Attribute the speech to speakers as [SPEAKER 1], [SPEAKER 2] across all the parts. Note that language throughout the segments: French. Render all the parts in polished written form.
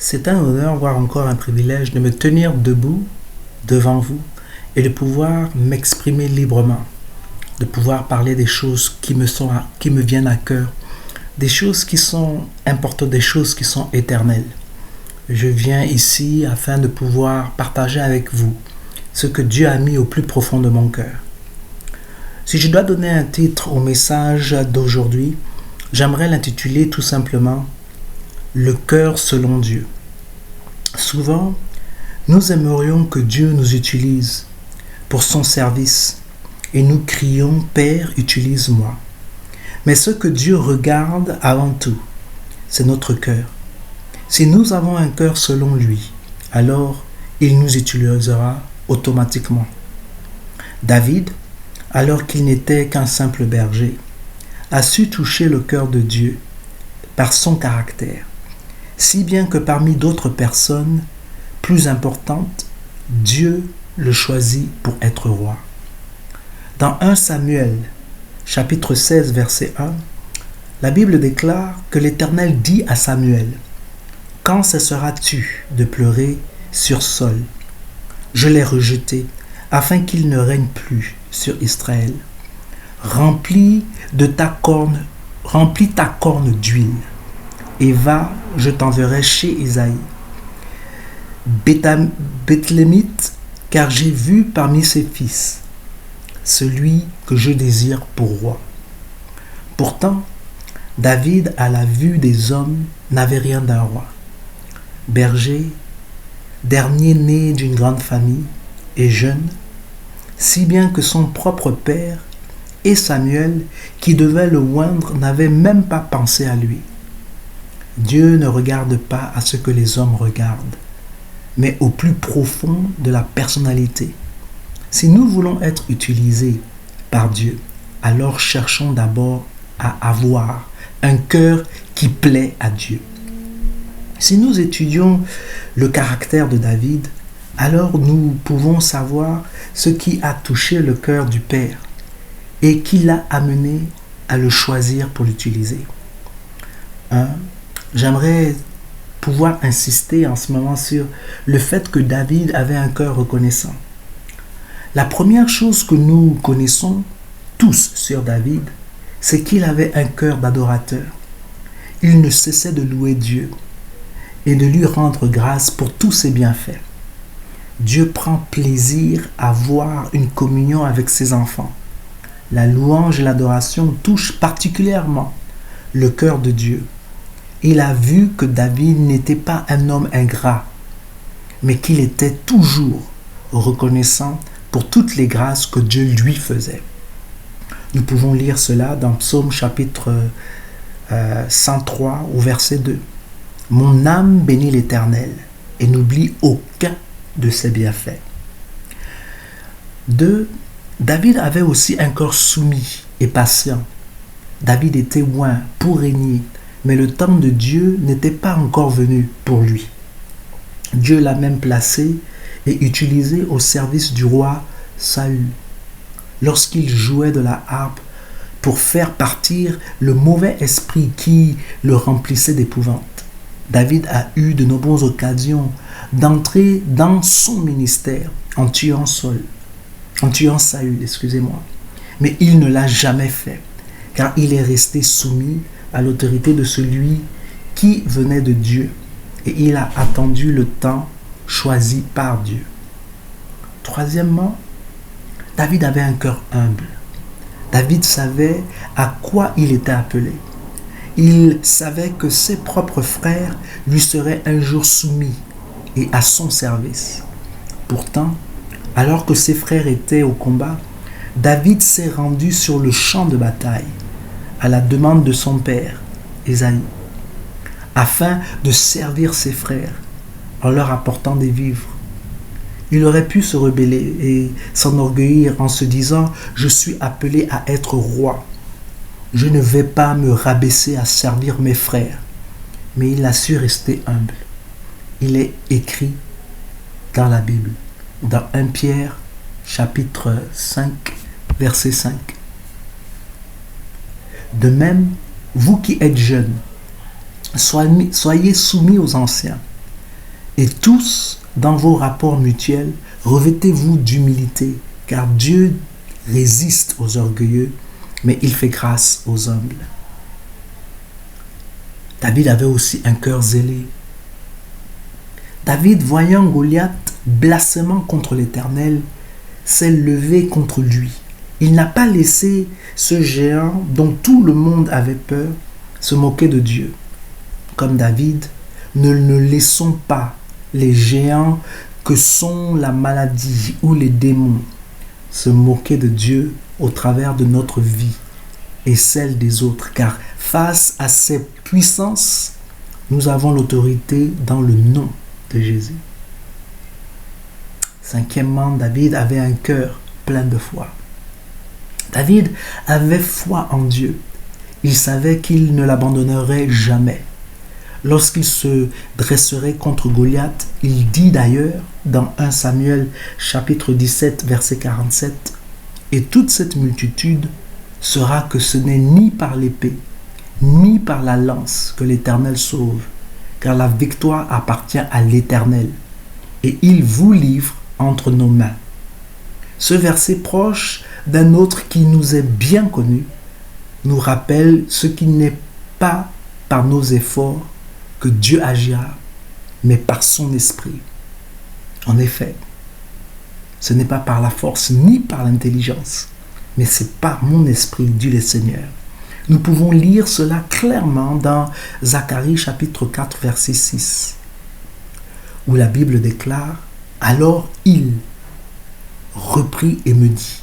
[SPEAKER 1] C'est un honneur, voire encore un privilège, de me tenir debout devant vous et de pouvoir m'exprimer librement, de pouvoir parler des choses qui me viennent à cœur, des choses qui sont importantes, des choses qui sont éternelles. Je viens ici afin de pouvoir partager avec vous ce que Dieu a mis au plus profond de mon cœur. Si je dois donner un titre au message d'aujourd'hui, j'aimerais l'intituler tout simplement « Le cœur selon Dieu ». Souvent, nous aimerions que Dieu nous utilise pour son service et nous crions « Père, utilise-moi ». Mais ce que Dieu regarde avant tout, c'est notre cœur. Si nous avons un cœur selon lui, alors il nous utilisera automatiquement. David, alors qu'il n'était qu'un simple berger, a su toucher le cœur de Dieu par son caractère, si bien que parmi d'autres personnes plus importantes, Dieu le choisit pour être roi. Dans 1 Samuel, chapitre 16, verset 1, la Bible déclare que l'Éternel dit à Samuel : « Quand cesseras-tu de pleurer sur Saul ? Je l'ai rejeté, afin qu'il ne règne plus sur Israël. Remplis ta corne d'huile, et va, je t'enverrai chez Isaïe, Béthlémite, car j'ai vu parmi ses fils celui que je désire pour roi. » Pourtant, David, à la vue des hommes, n'avait rien d'un roi. Berger, dernier né d'une grande famille et jeune, si bien que son propre père et Samuel, qui devait le oindre, n'avaient même pas pensé à lui. Dieu ne regarde pas à ce que les hommes regardent, mais au plus profond de la personnalité. Si nous voulons être utilisés par Dieu, alors cherchons d'abord à avoir un cœur qui plaît à Dieu. Si nous étudions le caractère de David, alors nous pouvons savoir ce qui a touché le cœur du Père et qui l'a amené à le choisir pour l'utiliser. J'aimerais pouvoir insister en ce moment sur le fait que David avait un cœur reconnaissant. La première chose que nous connaissons tous sur David, c'est qu'il avait un cœur d'adorateur. Il ne cessait de louer Dieu et de lui rendre grâce pour tous ses bienfaits. Dieu prend plaisir à voir une communion avec ses enfants. La louange et l'adoration touchent particulièrement le cœur de Dieu. Il a vu que David n'était pas un homme ingrat, mais qu'il était toujours reconnaissant pour toutes les grâces que Dieu lui faisait. Nous pouvons lire cela dans Psaume chapitre 103 au verset 2. « Mon âme bénit l'Éternel et n'oublie aucun de ses bienfaits. » 2. David avait aussi un cœur soumis et patient. David était oint pour régner, mais le temps de Dieu n'était pas encore venu pour lui. Dieu l'a même placé et utilisé au service du roi Saül, lorsqu'il jouait de la harpe pour faire partir le mauvais esprit qui le remplissait d'épouvante. David a eu de nombreuses occasions d'entrer dans son ministère en tuant Saül, mais il ne l'a jamais fait, car il est resté soumis à l'autorité de celui qui venait de Dieu, et il a attendu le temps choisi par Dieu. Troisièmement, David avait un cœur humble. David savait à quoi il était appelé. Il savait que ses propres frères lui seraient un jour soumis et à son service. Pourtant, alors que ses frères étaient au combat, David s'est rendu sur le champ de bataille à la demande de son père, Isaïe, afin de servir ses frères en leur apportant des vivres. Il aurait pu se rebeller et s'enorgueillir en se disant « Je suis appelé à être roi. Je ne vais pas me rabaisser à servir mes frères. » Mais il a su rester humble. Il est écrit dans la Bible, dans 1 Pierre, chapitre 5, verset 5. De même, vous qui êtes jeunes, soyez soumis aux anciens. Et tous, dans vos rapports mutuels, revêtez-vous d'humilité, car Dieu résiste aux orgueilleux, mais il fait grâce aux humbles. David avait aussi un cœur zélé. David, voyant Goliath blasphémant contre l'Éternel, s'est levé contre lui. Il n'a pas laissé ce géant dont tout le monde avait peur se moquer de Dieu. Comme David, ne laissons pas les géants que sont la maladie ou les démons se moquer de Dieu au travers de notre vie et celle des autres, car face à ces puissances, nous avons l'autorité dans le nom de Jésus. Cinquièmement, David avait un cœur plein de foi. David avait foi en Dieu. Il savait qu'il ne l'abandonnerait jamais. Lorsqu'il se dresserait contre Goliath, il dit d'ailleurs dans 1 Samuel chapitre 17 verset 47 « Et toute cette multitude sera que ce n'est ni par l'épée, ni par la lance que l'Éternel sauve, car la victoire appartient à l'Éternel, et il vous livre entre nos mains. » Ce verset proche d'un autre qui nous est bien connu nous rappelle ce qui n'est pas par nos efforts que Dieu agira, mais par son esprit. En effet, ce n'est pas par la force ni par l'intelligence, mais c'est par mon esprit, dit le Seigneur. Nous pouvons lire cela clairement dans Zacharie chapitre 4 verset 6, où la Bible déclare « Alors il reprit et me dit,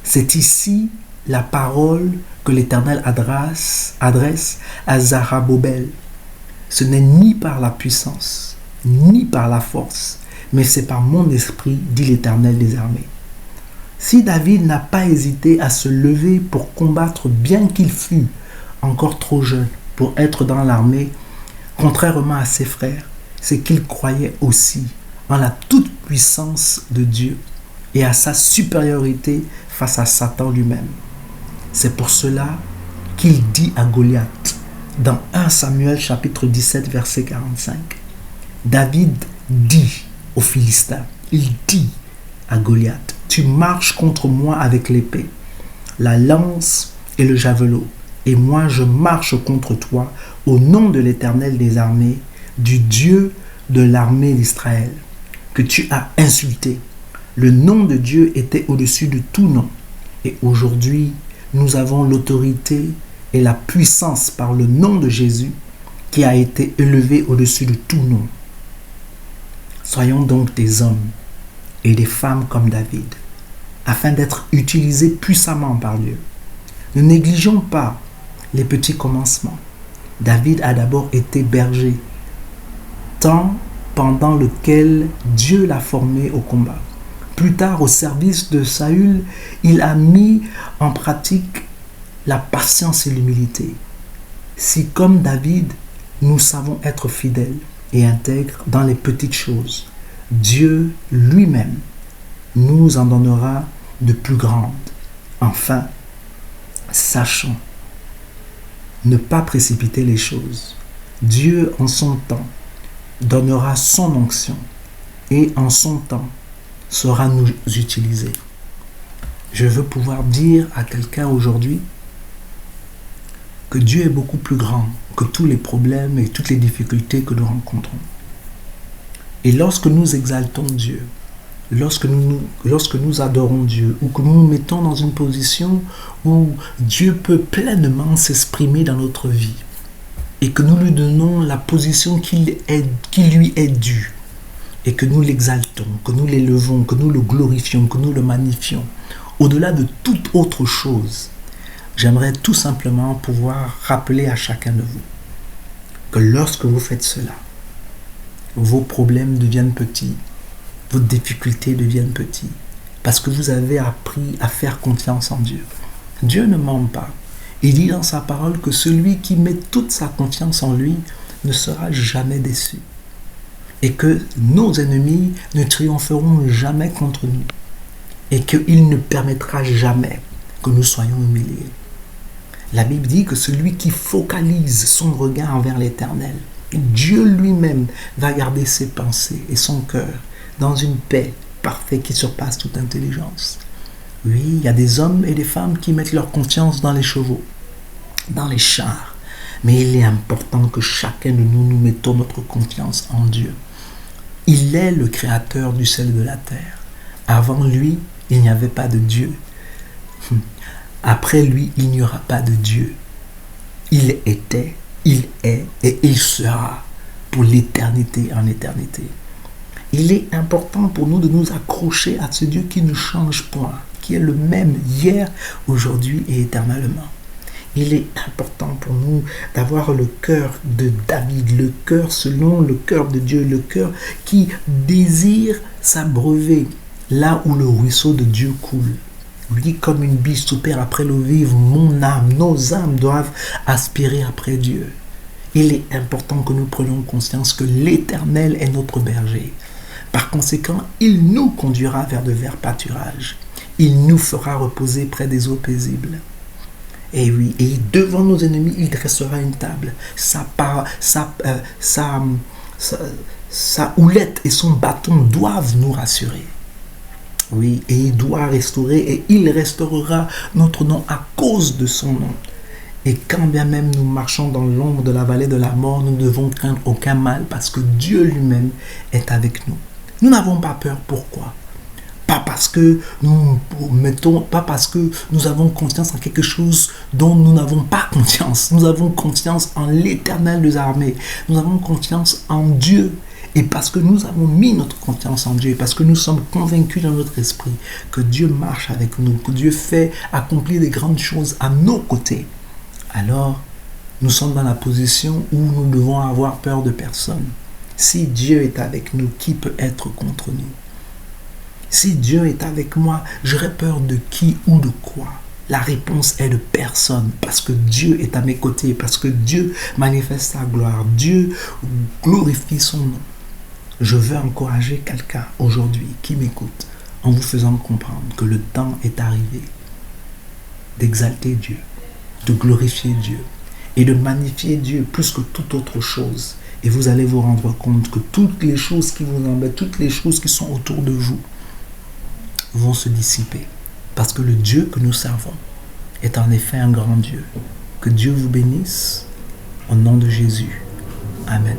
[SPEAKER 1] c'est ici la parole que l'Éternel adresse à Zarabobel. Ce n'est ni par la puissance, ni par la force, mais c'est par mon esprit, dit l'Éternel des armées. » Si David n'a pas hésité à se lever pour combattre, bien qu'il fût encore trop jeune pour être dans l'armée, contrairement à ses frères, c'est qu'il croyait aussi en la toute-puissance de Dieu et à sa supériorité face à Satan lui-même. C'est pour cela qu'il dit à Goliath, dans 1 Samuel chapitre 17 verset 45, David dit aux Philistins, il dit à Goliath, tu marches contre moi avec l'épée, la lance et le javelot, et moi je marche contre toi au nom de l'Éternel des armées, du Dieu de l'armée d'Israël, que tu as insulté. Le nom de Dieu était au-dessus de tout nom, et aujourd'hui nous avons l'autorité et la puissance par le nom de Jésus qui a été élevé au-dessus de tout nom. Soyons donc des hommes et des femmes comme David, afin d'être utilisés puissamment par Dieu. Ne négligeons pas les petits commencements. David a d'abord été berger, temps pendant lequel Dieu l'a formé au combat. Plus tard, au service de Saül, il a mis en pratique la patience et l'humilité. Si, comme David, nous savons être fidèles et intègres dans les petites choses, Dieu lui-même nous en donnera de plus grandes. Enfin, sachons ne pas précipiter les choses. Dieu, en son temps, donnera son onction et en son temps saura nous utiliser. Je veux pouvoir dire à quelqu'un aujourd'hui que Dieu est beaucoup plus grand que tous les problèmes et toutes les difficultés que nous rencontrons. Et lorsque nous exaltons Dieu, lorsque nous adorons Dieu, ou que nous nous mettons dans une position où Dieu peut pleinement s'exprimer dans notre vie, et que nous lui donnons la position qui lui est due, et que nous l'exaltons, que nous l'élevons, que nous le glorifions, que nous le magnifions, au-delà de toute autre chose, j'aimerais tout simplement pouvoir rappeler à chacun de vous que lorsque vous faites cela, vos problèmes deviennent petits, vos difficultés deviennent petites, parce que vous avez appris à faire confiance en Dieu. Dieu ne ment pas. Il dit dans sa parole que celui qui met toute sa confiance en lui ne sera jamais déçu. Et que nos ennemis ne triompheront jamais contre nous. Et qu'il ne permettra jamais que nous soyons humiliés. La Bible dit que celui qui focalise son regard envers l'Éternel Dieu lui-même va garder ses pensées et son cœur dans une paix parfaite qui surpasse toute intelligence. Oui, il y a des hommes et des femmes qui mettent leur confiance dans les chevaux, dans les chars. Mais il est important que chacun de nous mettons notre confiance en Dieu. Il est le créateur du ciel et de la terre. Avant lui, il n'y avait pas de Dieu. Après lui, il n'y aura pas de Dieu. Il était, il est et il sera pour l'éternité en éternité. Il est important pour nous de nous accrocher à ce Dieu qui ne change point, qui est le même hier, aujourd'hui et éternellement. Il est important pour nous d'avoir le cœur de David, le cœur selon le cœur de Dieu, le cœur qui désire s'abreuver là où le ruisseau de Dieu coule. Oui, comme une biche soupire après l'eau vive, mon âme, nos âmes doivent aspirer après Dieu. Il est important que nous prenions conscience que l'Éternel est notre berger. Par conséquent, il nous conduira vers de verts pâturages. Il nous fera reposer près des eaux paisibles. Et oui, et devant nos ennemis, il dressera une table. Sa houlette et son bâton doivent nous rassurer. Oui, et il doit restaurer et il restaurera notre nom à cause de son nom. Et quand bien même nous marchons dans l'ombre de la vallée de la mort, nous ne devons craindre aucun mal parce que Dieu lui-même est avec nous. Nous n'avons pas peur. Pourquoi ? Pas parce que nous avons confiance en quelque chose dont nous n'avons pas confiance. Nous avons confiance en l'Éternel des armées. Nous avons confiance en Dieu. Et parce que nous avons mis notre confiance en Dieu, parce que nous sommes convaincus dans notre esprit que Dieu marche avec nous, que Dieu fait accomplir des grandes choses à nos côtés, alors nous sommes dans la position où nous devons avoir peur de personne. Si Dieu est avec nous, qui peut être contre nous? Si Dieu est avec moi, j'aurais peur de qui ou de quoi? La réponse est de personne, parce que Dieu est à mes côtés, parce que Dieu manifeste sa gloire, Dieu glorifie son nom. Je veux encourager quelqu'un aujourd'hui qui m'écoute en vous faisant comprendre que le temps est arrivé d'exalter Dieu, de glorifier Dieu et de magnifier Dieu plus que toute autre chose. Et vous allez vous rendre compte que toutes les choses qui vous embêtent, toutes les choses qui sont autour de vous vont se dissiper. Parce que le Dieu que nous servons est en effet un grand Dieu. Que Dieu vous bénisse au nom de Jésus. Amen.